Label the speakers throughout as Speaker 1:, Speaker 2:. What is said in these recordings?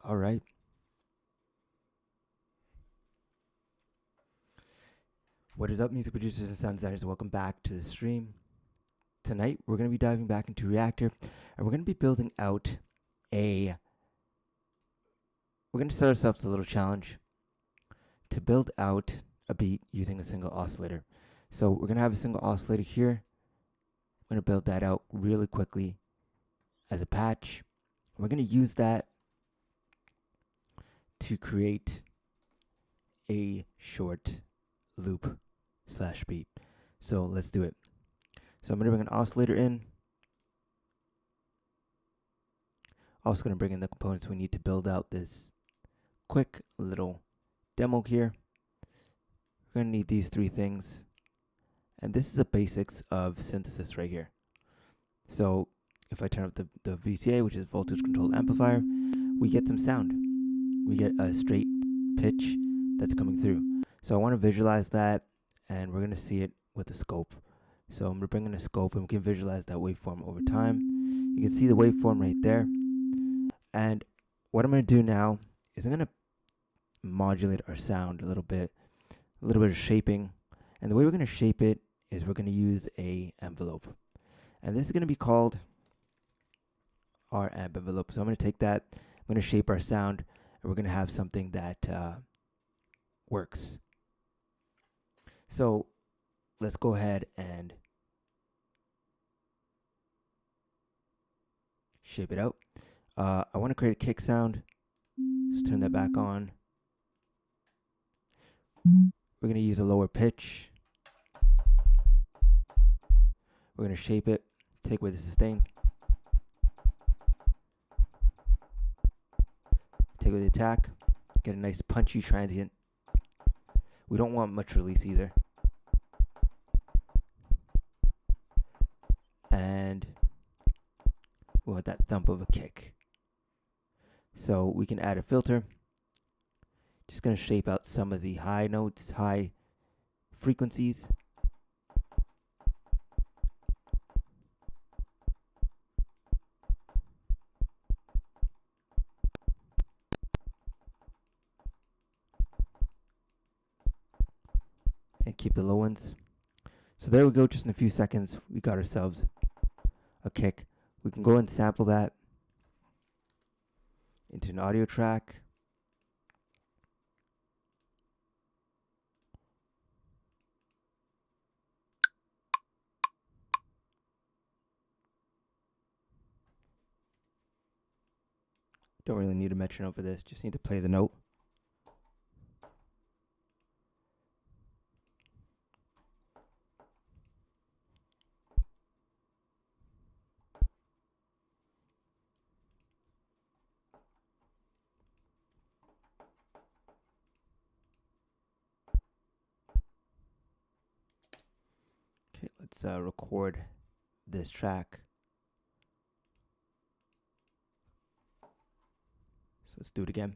Speaker 1: All right. What is up, music producers and sound designers? Welcome back to the stream. Tonight, we're going to be diving back into Reactor, and we're going to be building out we're going to set ourselves a little challenge to build out a beat using a single oscillator. So we're going to have a single oscillator here. I'm going to build that out really quickly as a patch. We're going to use that to create a short loop / beat. So let's do it. So I'm going to bring an oscillator in. Also going to bring in the components we need to build out this quick little demo here. We're going to need these three things. And this is the basics of synthesis right here. So if I turn up the VCA, which is voltage controlled amplifier, we get some sound. We get a straight pitch that's coming through. So I want to visualize that, and we're going to see it with the scope. So I'm bringing a scope, and we can visualize that waveform over time. You can see the waveform right there. And what I'm going to do now is I'm going to modulate our sound a little bit of shaping. And the way we're going to shape it is we're going to use a envelope. And this is going to be called our amp envelope. So I'm going to take that, I'm going to shape our sound, and we're going to have something that works. So let's go ahead and shape it out. I want to create a kick sound. Just turn that back on. We're going to use a lower pitch. We're going to shape it, take away the sustain, take away the attack, get a nice punchy transient. We don't want much release either. And we want that thump of a kick. So we can add a filter. Just going to shape out some of the high notes, high frequencies. And keep the low ones. So there we go, just in a few seconds, we got ourselves a kick. We can go and sample that into an audio track. Don't really need a metronome for this, just need to play the note. Okay, let's record this track. So let's do it again.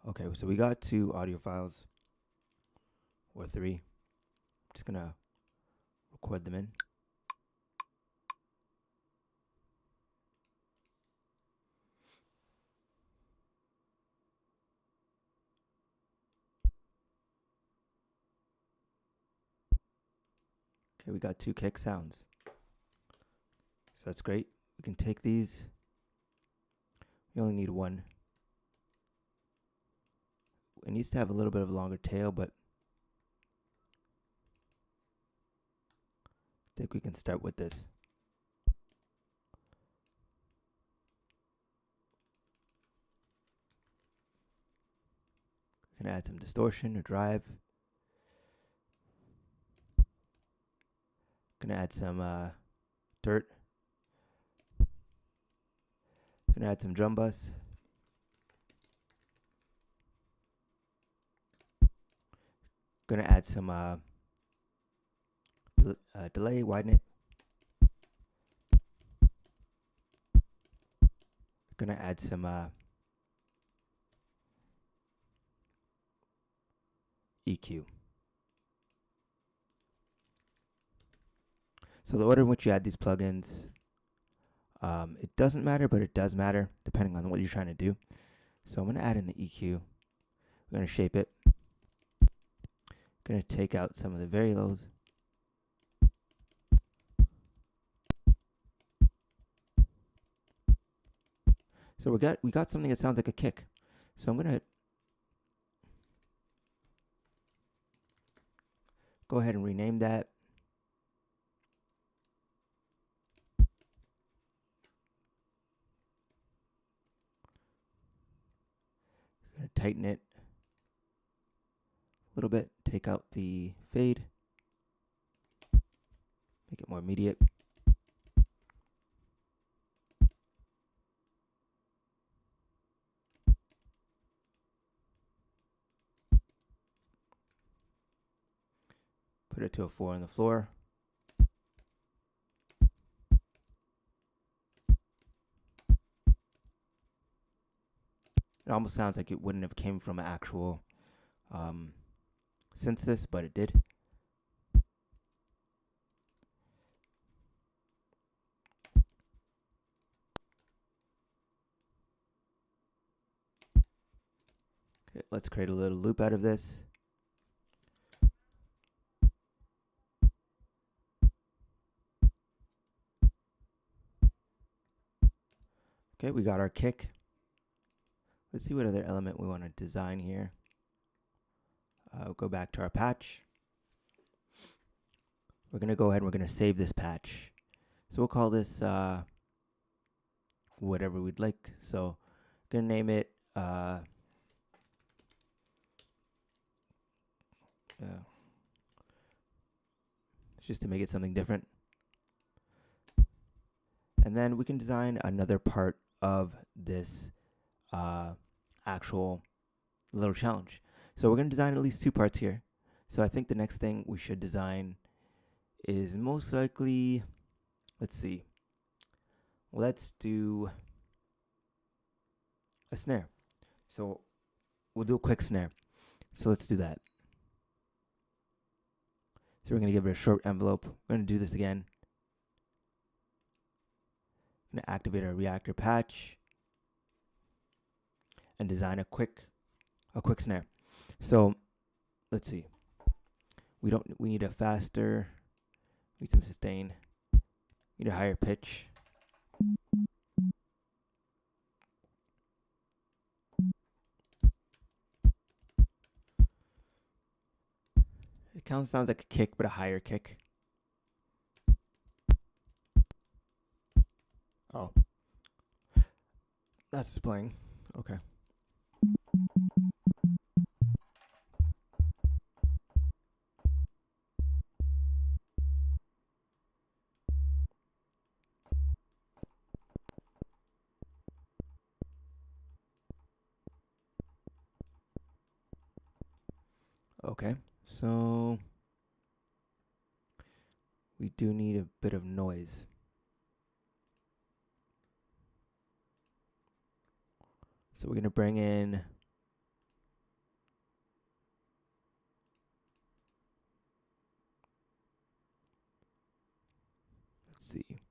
Speaker 1: Okay, so we got 2 audio files, or 3. I'm just gonna record them in. Okay, we got 2 kick sounds. So that's great. We can take these. We only need 1. It needs to have a little bit of a longer tail, but I think we can start with this. We're gonna add some distortion or drive. Gonna add some dirt. Gonna add some drum bus. Gonna add some delay, widen it. going to add some EQ. So the order in which you add these plugins, it doesn't matter, but it does matter depending on what you're trying to do. So I'm going to add in the EQ. We're going to shape it. Going to take out some of the very lows. So we got something that sounds like a kick. So I'm going to go ahead and rename that. Going to tighten it a little bit, take out the fade, make it more immediate. Put it to a 4 on the floor. It almost sounds like it wouldn't have came from an actual synthesis, but it did. Okay, let's create a little loop out of this. Okay, we got our kick. Let's see what other element we want to design here. We'll go back to our patch. We're going to go ahead and we're going to save this patch. So we'll call this whatever we'd like. So I'm going to name it just to make it something different. And then we can design another part of this actual little challenge. So we're going to design at least 2 parts here. So I think the next thing we should design is most likely, let's see, let's do a snare. So we'll do a quick snare. So let's do that. So we're going to give it a short envelope. We're going to do this again. I'm going to activate our reactor patch and design a quick snare. So let's see. We need a faster, we need some sustain, we need a higher pitch. It kind of sounds like a kick, but a higher kick. Oh, that's playing. Okay. Okay, so we do need a bit of noise. So we're going to bring in let's see.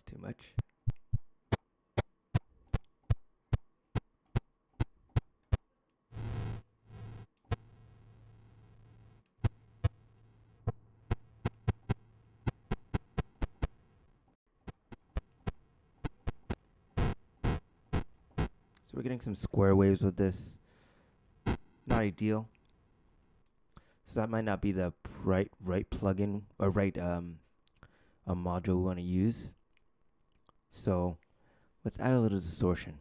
Speaker 1: too much. So we're getting some square waves with this. Not ideal. So that might not be the right plugin or right module we want to use. So let's add a little distortion.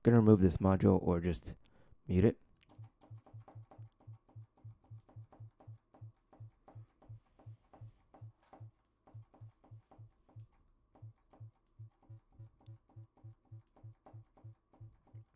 Speaker 1: Gonna remove this module or just mute it.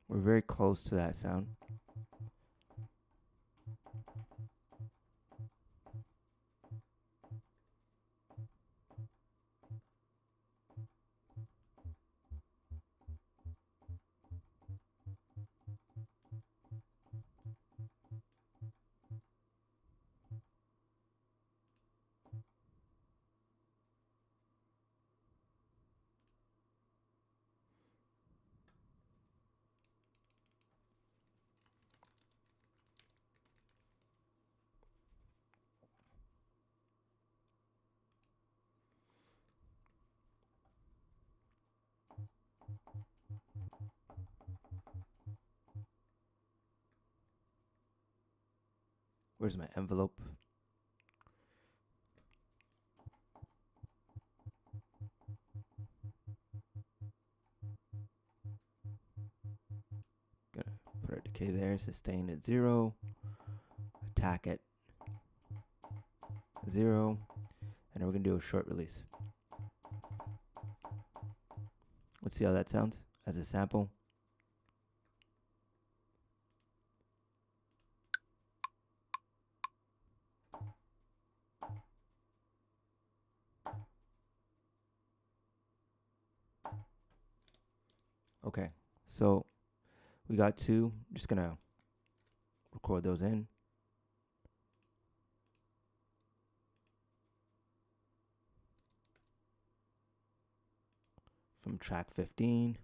Speaker 1: We're very close to that sound. Where's my envelope? Gonna put our decay there, sustain at 0, attack at 0, and we're gonna do a short release. Let's see how that sounds as a sample. Okay, so we got 2. I'm just gonna record those in. From track 15.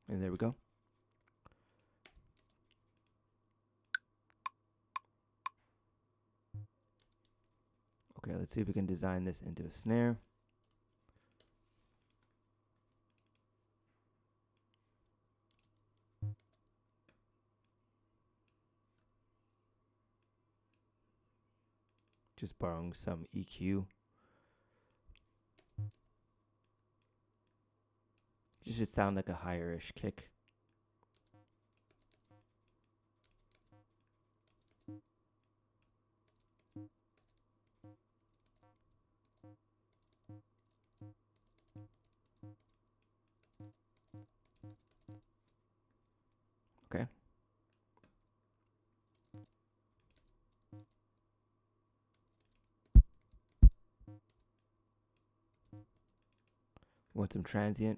Speaker 1: And there we go. Okay, let's see if we can design this into a snare. Just borrowing some EQ. It should sound like a higher-ish kick. Okay. want some transient.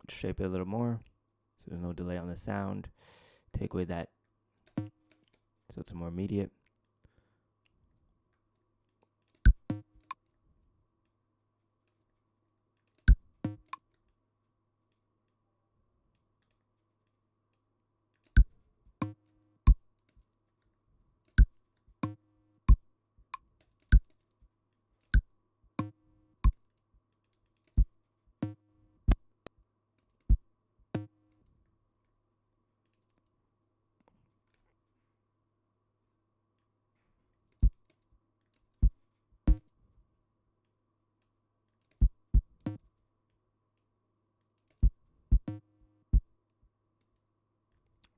Speaker 1: Shape it a little more so there's no delay on the sound. Take away that so it's more immediate.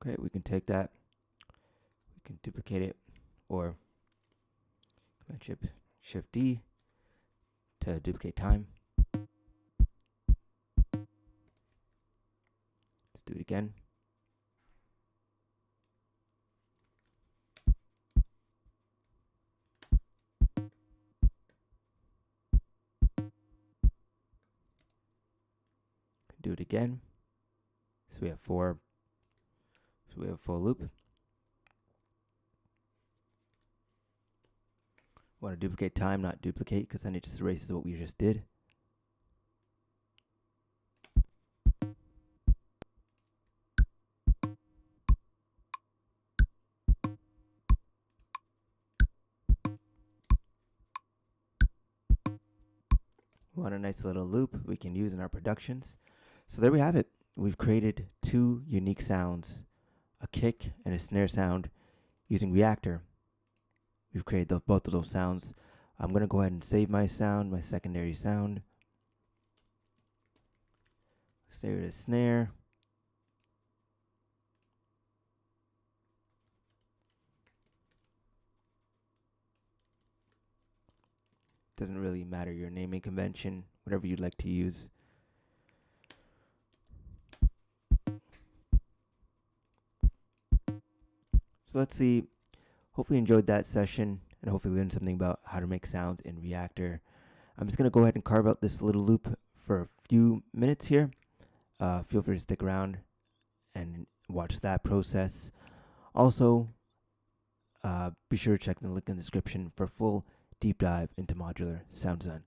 Speaker 1: Okay, we can take that, we can duplicate it, or Command Shift D to duplicate time. Let's do it again. Do it again. So we have four. So we have a full loop. Want to duplicate time, not duplicate, because then it just erases what we just did. We want a nice little loop we can use in our productions. So there we have it. We've created two unique sounds, a kick and a snare sound using Reactor. We've created both of those sounds. I'm going to go ahead and save my sound, my secondary sound. Save it as snare. Doesn't really matter your naming convention, whatever you'd like to use. So let's see. Hopefully you enjoyed that session and hopefully learned something about how to make sounds in Reactor. I'm just going to go ahead and carve out this little loop for a few minutes here. Feel free to stick around and watch that process. Also, be sure to check the link in the description for full deep dive into modular sound design.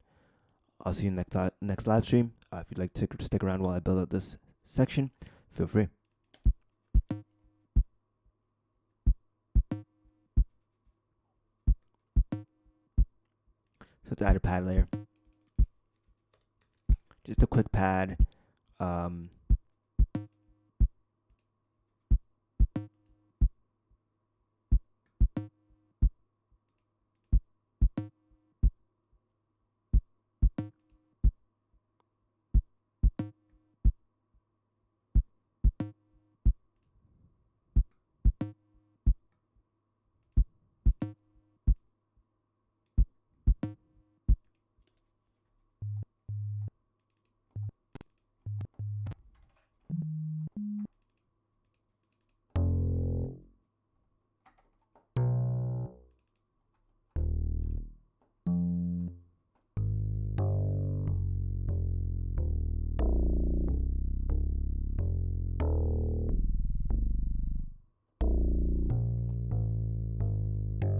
Speaker 1: I'll see you next live stream. If you'd like to stick around while I build out this section, feel free. So let's add a pad layer. Just a quick pad.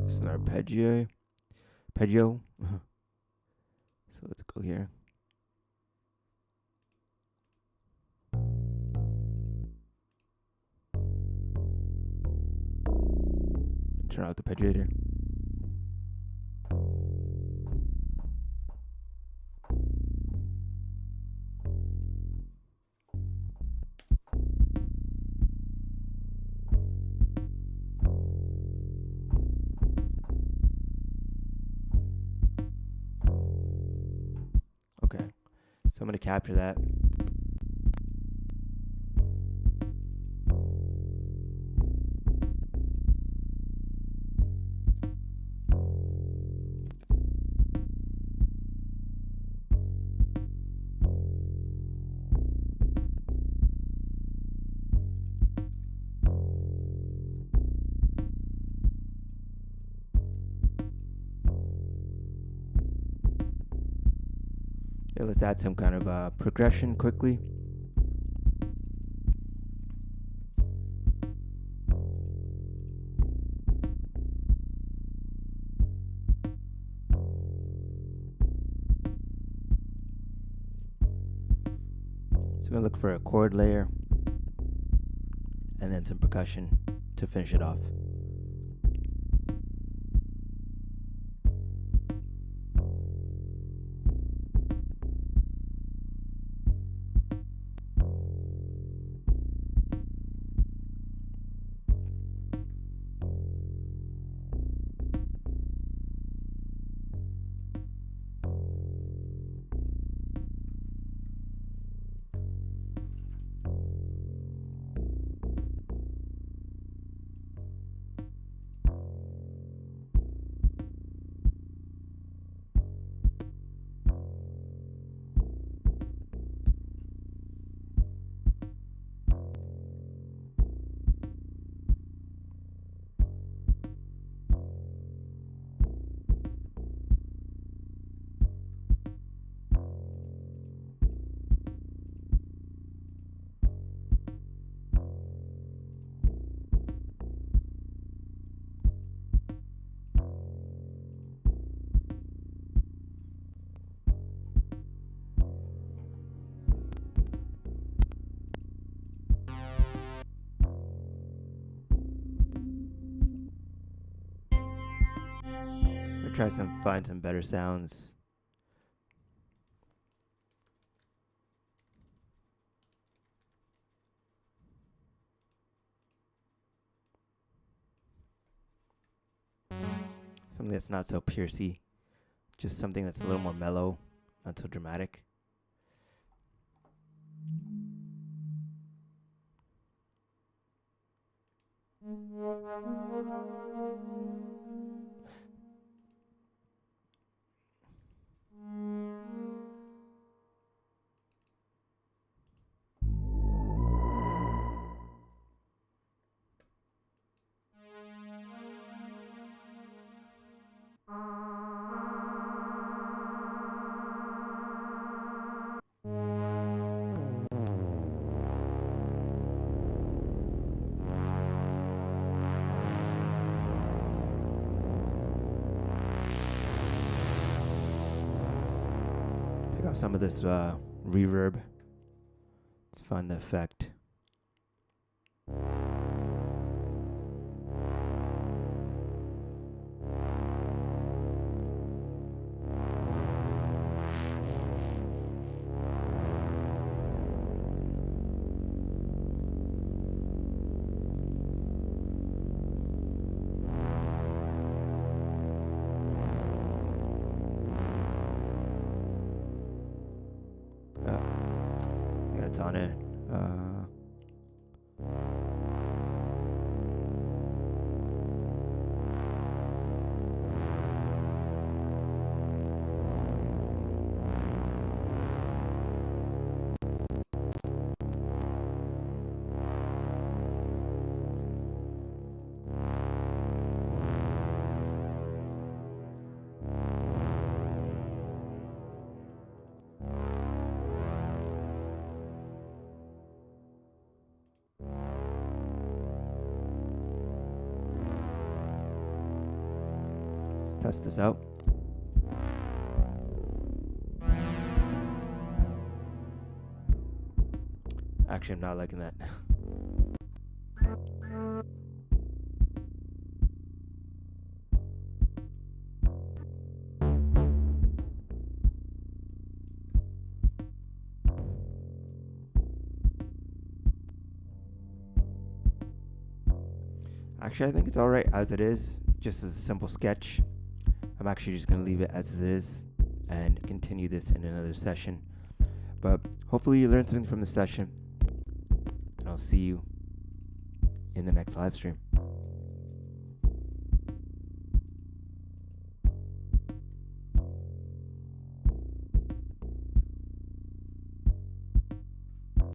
Speaker 1: This is an arpeggio. So let's go here. Turn out the arpeggiator. So I'm going to capture that. Okay, let's add some kind of progression quickly. So we're going to look for a chord layer and then some percussion to finish it off. Try find some better sounds. Something that's not so piercy. Just something that's a little more mellow, not so dramatic. Take off some of this reverb. Let's find the effect. It's on it. Let's test this out. Actually, I'm not liking that. Actually, I think it's alright as it is, just as a simple sketch. I'm actually just going to leave it as it is and continue this in another session. But hopefully you learned something from this session, and I'll see you in the next live stream.